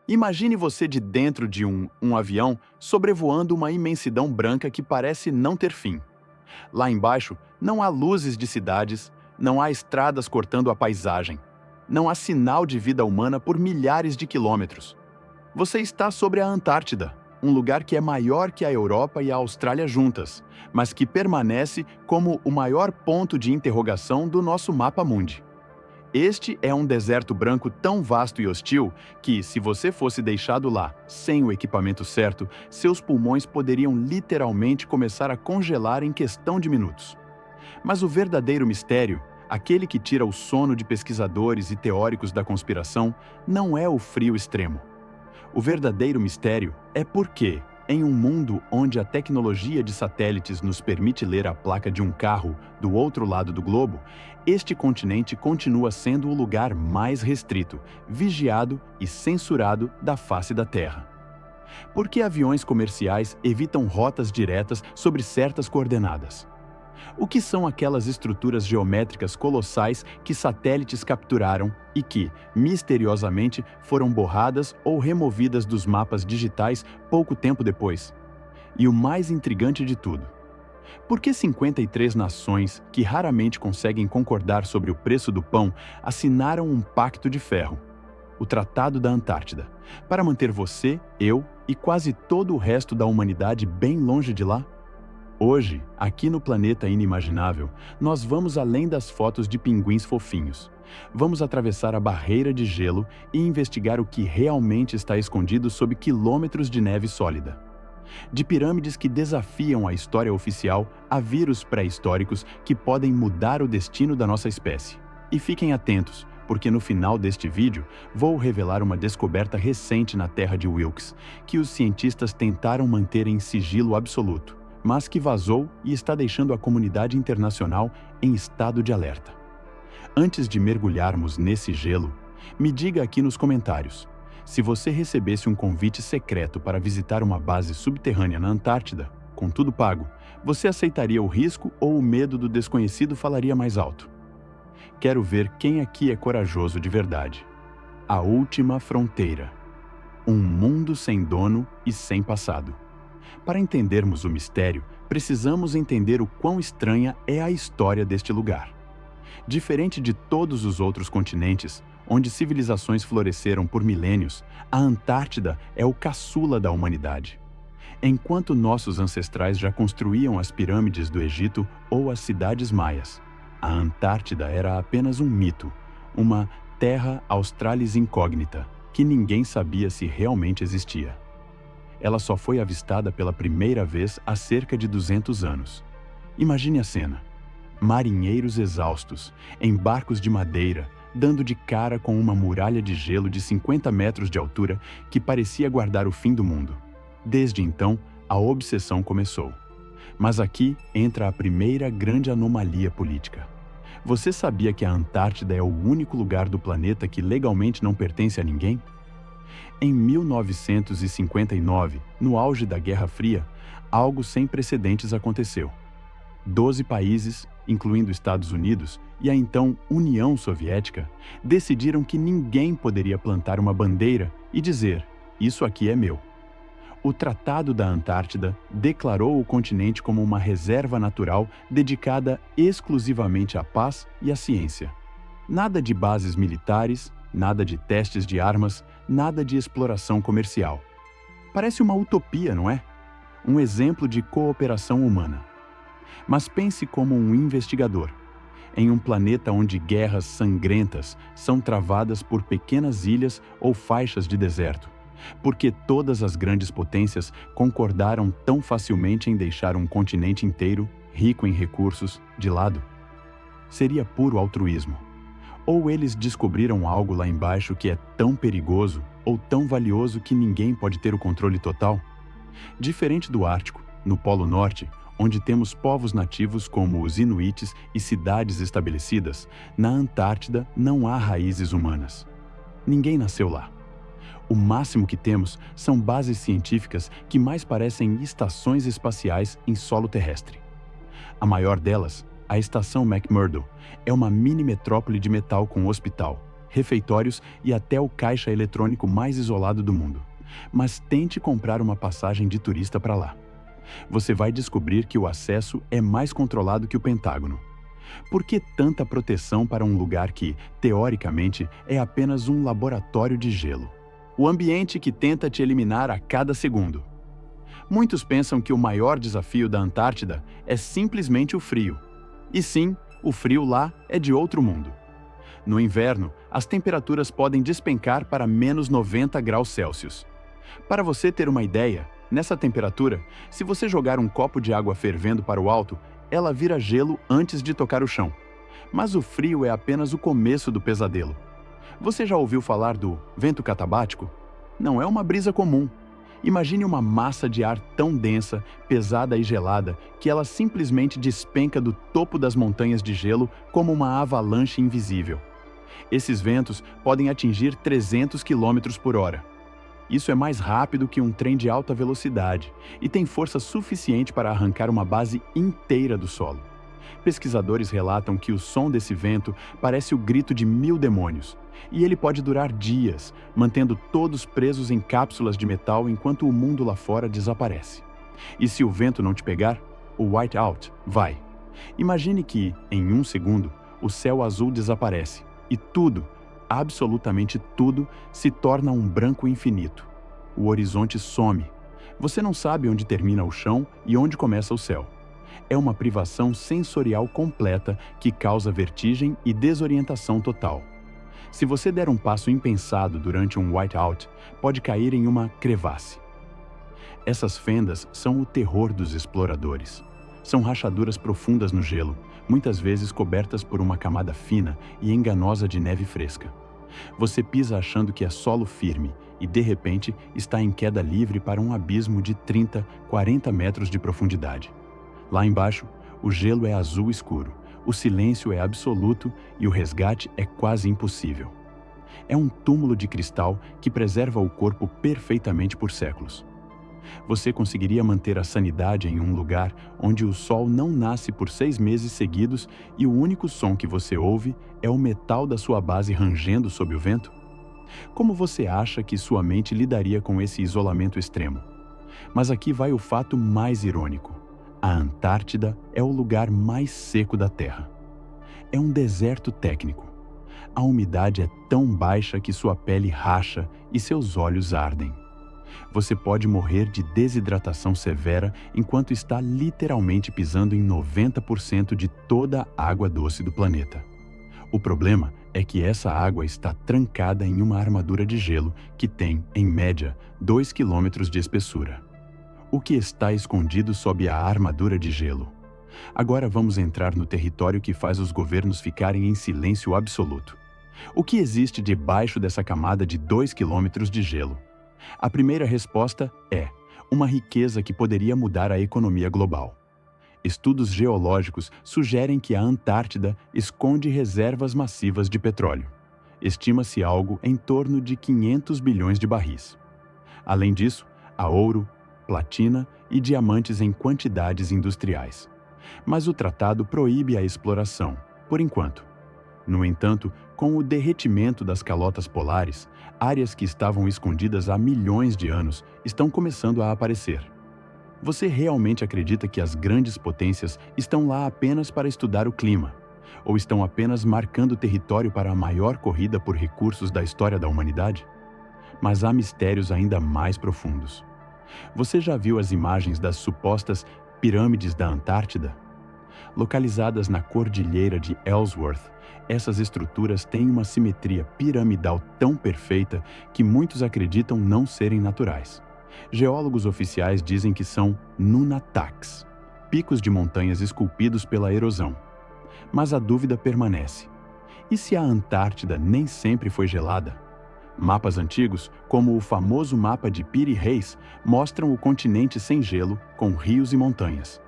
Imagine você de dentro de um avião sobrevoando uma imensidão branca que parece não ter fim. Lá embaixo, não há luzes de cidades, não há estradas cortando a paisagem, não há sinal de vida humana por milhares de quilômetros. Você está sobre a Antártida, um lugar que é maior que a Europa e a Austrália juntas, mas que permanece como o maior ponto de interrogação do nosso mapa mundi. Este é um deserto branco tão vasto e hostil que, se você fosse deixado lá, sem o equipamento certo, seus pulmões poderiam literalmente começar a congelar em questão de minutos. Mas o verdadeiro mistério, aquele que tira o sono de pesquisadores e teóricos da conspiração, não é o frio extremo. O verdadeiro mistério é por que, em um mundo onde a tecnologia de satélites nos permite ler a placa de um carro do outro lado do globo, este continente continua sendo o lugar mais restrito, vigiado e censurado da face da Terra. Por que aviões comerciais evitam rotas diretas sobre certas coordenadas? O que são aquelas estruturas geométricas colossais que satélites capturaram e que, misteriosamente, foram borradas ou removidas dos mapas digitais pouco tempo depois? E o mais intrigante de tudo: por que 53 nações, que raramente conseguem concordar sobre o preço do pão, assinaram um pacto de ferro, o Tratado da Antártida, para manter você, eu e quase todo o resto da humanidade bem longe de lá? Hoje, aqui no Planeta Inimaginável, nós vamos além das fotos de pinguins fofinhos. Vamos atravessar a barreira de gelo e investigar o que realmente está escondido sob quilômetros de neve sólida. De pirâmides que desafiam a história oficial a vírus pré-históricos que podem mudar o destino da nossa espécie. E fiquem atentos, porque no final deste vídeo vou revelar uma descoberta recente na terra de Wilkes, que os cientistas tentaram manter em sigilo absoluto, mas que vazou e está deixando a comunidade internacional em estado de alerta. Antes de mergulharmos nesse gelo, me diga aqui nos comentários: se você recebesse um convite secreto para visitar uma base subterrânea na Antártida, com tudo pago, você aceitaria o risco ou o medo do desconhecido falaria mais alto? Quero ver quem aqui é corajoso de verdade. A última fronteira. Um mundo sem dono e sem passado. Para entendermos o mistério, precisamos entender o quão estranha é a história deste lugar. Diferente de todos os outros continentes, onde civilizações floresceram por milênios, a Antártida é o caçula da humanidade. Enquanto nossos ancestrais já construíam as pirâmides do Egito ou as cidades maias, a Antártida era apenas um mito, uma terra australis incógnita, que ninguém sabia se realmente existia. Ela só foi avistada pela primeira vez há cerca de 200 anos. Imagine a cena: marinheiros exaustos, em barcos de madeira, dando de cara com uma muralha de gelo de 50 metros de altura que parecia guardar o fim do mundo. Desde então, a obsessão começou. Mas aqui entra a primeira grande anomalia política. Você sabia que a Antártida é o único lugar do planeta que legalmente não pertence a ninguém? Em 1959, no auge da Guerra Fria, algo sem precedentes aconteceu. 12 países, incluindo Estados Unidos e a então União Soviética, decidiram que ninguém poderia plantar uma bandeira e dizer: "Isso aqui é meu". O Tratado da Antártida declarou o continente como uma reserva natural dedicada exclusivamente à paz e à ciência. Nada de bases militares, nada de testes de armas, nada de exploração comercial. Parece uma utopia, não é? Um exemplo de cooperação humana. Mas pense como um investigador. Em um planeta onde guerras sangrentas são travadas por pequenas ilhas ou faixas de deserto, porque todas as grandes potências concordaram tão facilmente em deixar um continente inteiro, rico em recursos, de lado? Seria puro altruísmo. Ou eles descobriram algo lá embaixo que é tão perigoso ou tão valioso que ninguém pode ter o controle total? Diferente do Ártico, no Polo Norte, onde temos povos nativos como os Inuites e cidades estabelecidas, na Antártida não há raízes humanas. Ninguém nasceu lá. O máximo que temos são bases científicas que mais parecem estações espaciais em solo terrestre. A maior delas, a Estação McMurdo, é uma mini metrópole de metal com hospital, refeitórios e até o caixa eletrônico mais isolado do mundo. Mas tente comprar uma passagem de turista para lá. Você vai descobrir que o acesso é mais controlado que o Pentágono. Por que tanta proteção para um lugar que, teoricamente, é apenas um laboratório de gelo? O ambiente que tenta te eliminar a cada segundo. Muitos pensam que o maior desafio da Antártida é simplesmente o frio. E sim, o frio lá é de outro mundo. No inverno, as temperaturas podem despencar para menos 90 graus Celsius. Para você ter uma ideia, nessa temperatura, se você jogar um copo de água fervendo para o alto, ela vira gelo antes de tocar o chão. Mas o frio é apenas o começo do pesadelo. Você já ouviu falar do vento catabático? Não é uma brisa comum. Imagine uma massa de ar tão densa, pesada e gelada que ela simplesmente despenca do topo das montanhas de gelo como uma avalanche invisível. Esses ventos podem atingir 300 km por hora. Isso é mais rápido que um trem de alta velocidade e tem força suficiente para arrancar uma base inteira do solo. Pesquisadores relatam que o som desse vento parece o grito de 1000 demônios, e ele pode durar dias, mantendo todos presos em cápsulas de metal enquanto o mundo lá fora desaparece. E se o vento não te pegar, o whiteout vai. Imagine que, em um segundo, o céu azul desaparece e tudo, absolutamente tudo, se torna um branco infinito. O horizonte some. Você não sabe onde termina o chão e onde começa o céu. É uma privação sensorial completa que causa vertigem e desorientação total. Se você der um passo impensado durante um whiteout, pode cair em uma crevasse. Essas fendas são o terror dos exploradores. São rachaduras profundas no gelo, muitas vezes cobertas por uma camada fina e enganosa de neve fresca. Você pisa achando que é solo firme e, de repente, está em queda livre para um abismo de 30, 40 metros de profundidade. Lá embaixo, o gelo é azul escuro, o silêncio é absoluto e o resgate é quase impossível. É um túmulo de cristal que preserva o corpo perfeitamente por séculos. Você conseguiria manter a sanidade em um lugar onde o sol não nasce por 6 meses seguidos e o único som que você ouve é o metal da sua base rangendo sob o vento? Como você acha que sua mente lidaria com esse isolamento extremo? Mas aqui vai o fato mais irônico. A Antártida é o lugar mais seco da Terra. É um deserto técnico. A umidade é tão baixa que sua pele racha e seus olhos ardem. Você pode morrer de desidratação severa enquanto está literalmente pisando em 90% de toda a água doce do planeta. O problema é que essa água está trancada em uma armadura de gelo que tem, em média, 2 km de espessura. O que está escondido sob a armadura de gelo? Agora vamos entrar no território que faz os governos ficarem em silêncio absoluto. O que existe debaixo dessa camada de 2 km de gelo? A primeira resposta é uma riqueza que poderia mudar a economia global. Estudos geológicos sugerem que a Antártida esconde reservas massivas de petróleo. Estima-se algo em torno de 500 bilhões de barris. Além disso, há ouro, platina e diamantes em quantidades industriais. Mas o tratado proíbe a exploração, por enquanto. No entanto, com o derretimento das calotas polares, áreas que estavam escondidas há milhões de anos estão começando a aparecer. Você realmente acredita que as grandes potências estão lá apenas para estudar o clima? Ou estão apenas marcando território para a maior corrida por recursos da história da humanidade? Mas há mistérios ainda mais profundos. Você já viu as imagens das supostas pirâmides da Antártida? Localizadas na cordilheira de Ellsworth, essas estruturas têm uma simetria piramidal tão perfeita que muitos acreditam não serem naturais. Geólogos oficiais dizem que são nunataks, picos de montanhas esculpidos pela erosão. Mas a dúvida permanece. E se a Antártida nem sempre foi gelada? Mapas antigos, como o famoso mapa de Piri Reis, mostram o continente sem gelo, com rios e montanhas.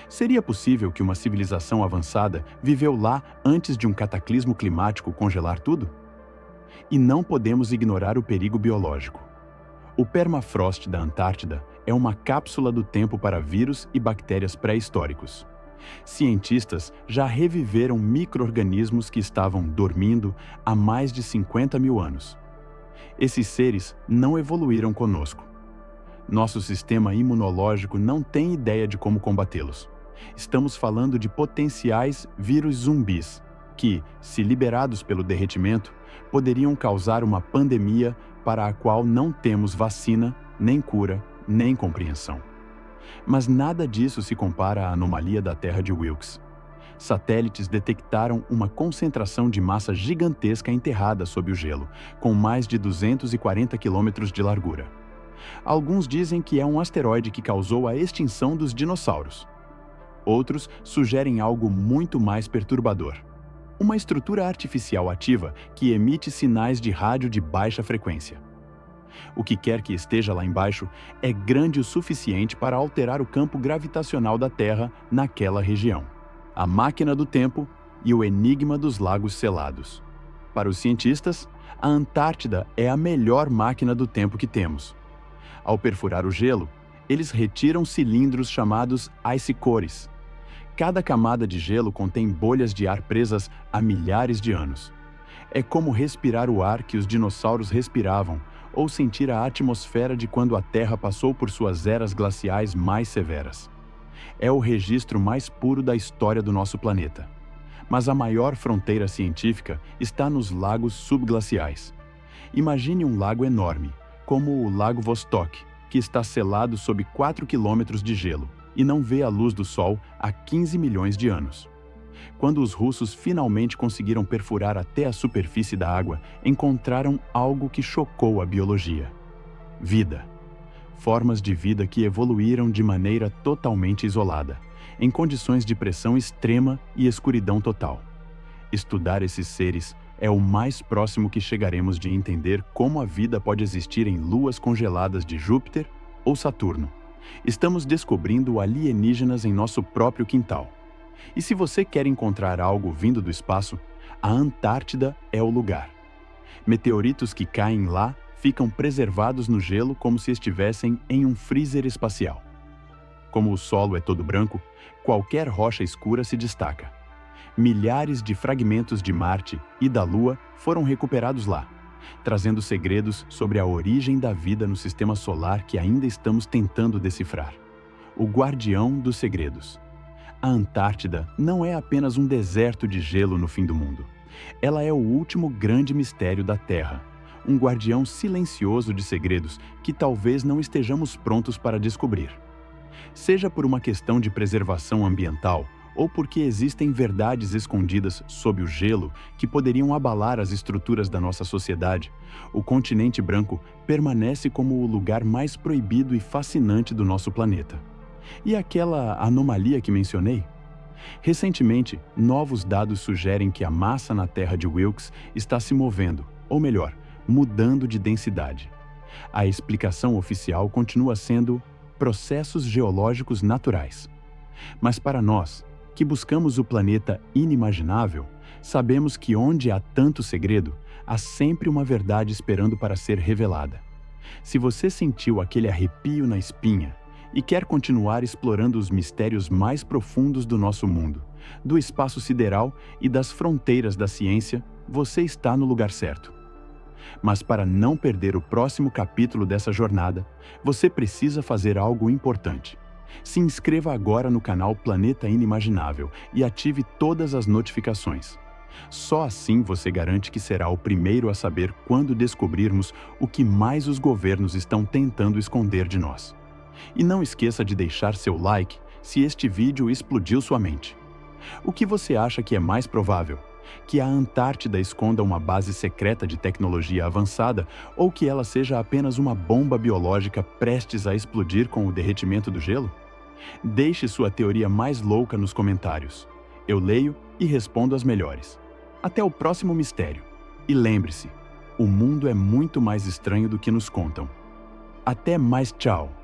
Seria possível que uma civilização avançada viveu lá antes de um cataclismo climático congelar tudo? E não podemos ignorar o perigo biológico. O permafrost da Antártida é uma cápsula do tempo para vírus e bactérias pré-históricos. Cientistas já reviveram micro-organismos que estavam dormindo há mais de 50 mil anos. Esses seres não evoluíram conosco. Nosso sistema imunológico não tem ideia de como combatê-los. Estamos falando de potenciais vírus zumbis, que, se liberados pelo derretimento, poderiam causar uma pandemia para a qual não temos vacina, nem cura, nem compreensão. Mas nada disso se compara à anomalia da Terra de Wilkes. Satélites detectaram uma concentração de massa gigantesca enterrada sob o gelo, com mais de 240 quilômetros de largura. Alguns dizem que é um asteroide que causou a extinção dos dinossauros. Outros sugerem algo muito mais perturbador: uma estrutura artificial ativa que emite sinais de rádio de baixa frequência. O que quer que esteja lá embaixo é grande o suficiente para alterar o campo gravitacional da Terra naquela região. A máquina do tempo e o enigma dos lagos selados. Para os cientistas, a Antártida é a melhor máquina do tempo que temos. Ao perfurar o gelo, eles retiram cilindros chamados ice cores. Cada camada de gelo contém bolhas de ar presas há milhares de anos. É como respirar o ar que os dinossauros respiravam, ou sentir a atmosfera de quando a Terra passou por suas eras glaciais mais severas. É o registro mais puro da história do nosso planeta. Mas a maior fronteira científica está nos lagos subglaciais. Imagine um lago enorme, como o Lago Vostok, que está selado sob 4 quilômetros de gelo e não vê a luz do Sol há 15 milhões de anos. Quando os russos finalmente conseguiram perfurar até a superfície da água, encontraram algo que chocou a biologia: vida. Formas de vida que evoluíram de maneira totalmente isolada, em condições de pressão extrema e escuridão total. Estudar esses seres é o mais próximo que chegaremos de entender como a vida pode existir em luas congeladas de Júpiter ou Saturno. Estamos descobrindo alienígenas em nosso próprio quintal. E se você quer encontrar algo vindo do espaço, a Antártida é o lugar. Meteoritos que caem lá ficam preservados no gelo como se estivessem em um freezer espacial. Como o solo é todo branco, qualquer rocha escura se destaca. Milhares de fragmentos de Marte e da Lua foram recuperados lá, trazendo segredos sobre a origem da vida no sistema solar que ainda estamos tentando decifrar. O guardião dos segredos. A Antártida não é apenas um deserto de gelo no fim do mundo. Ela é o último grande mistério da Terra, um guardião silencioso de segredos que talvez não estejamos prontos para descobrir. Seja por uma questão de preservação ambiental ou porque existem verdades escondidas sob o gelo que poderiam abalar as estruturas da nossa sociedade, o continente branco permanece como o lugar mais proibido e fascinante do nosso planeta. E aquela anomalia que mencionei? Recentemente, novos dados sugerem que a massa na Terra de Wilkes está se movendo, ou melhor, mudando de densidade. A explicação oficial continua sendo processos geológicos naturais. Mas para nós, que buscamos o planeta inimaginável, sabemos que onde há tanto segredo, há sempre uma verdade esperando para ser revelada. Se você sentiu aquele arrepio na espinha e quer continuar explorando os mistérios mais profundos do nosso mundo, do espaço sideral e das fronteiras da ciência, você está no lugar certo. Mas para não perder o próximo capítulo dessa jornada, você precisa fazer algo importante. Se inscreva agora no canal Planeta Inimaginável e ative todas as notificações. Só assim você garante que será o primeiro a saber quando descobrirmos o que mais os governos estão tentando esconder de nós. E não esqueça de deixar seu like se este vídeo explodiu sua mente. O que você acha que é mais provável? Que a Antártida esconda uma base secreta de tecnologia avançada ou que ela seja apenas uma bomba biológica prestes a explodir com o derretimento do gelo? Deixe sua teoria mais louca nos comentários. Eu leio e respondo as melhores. Até o próximo mistério. E lembre-se, o mundo é muito mais estranho do que nos contam. Até mais, tchau!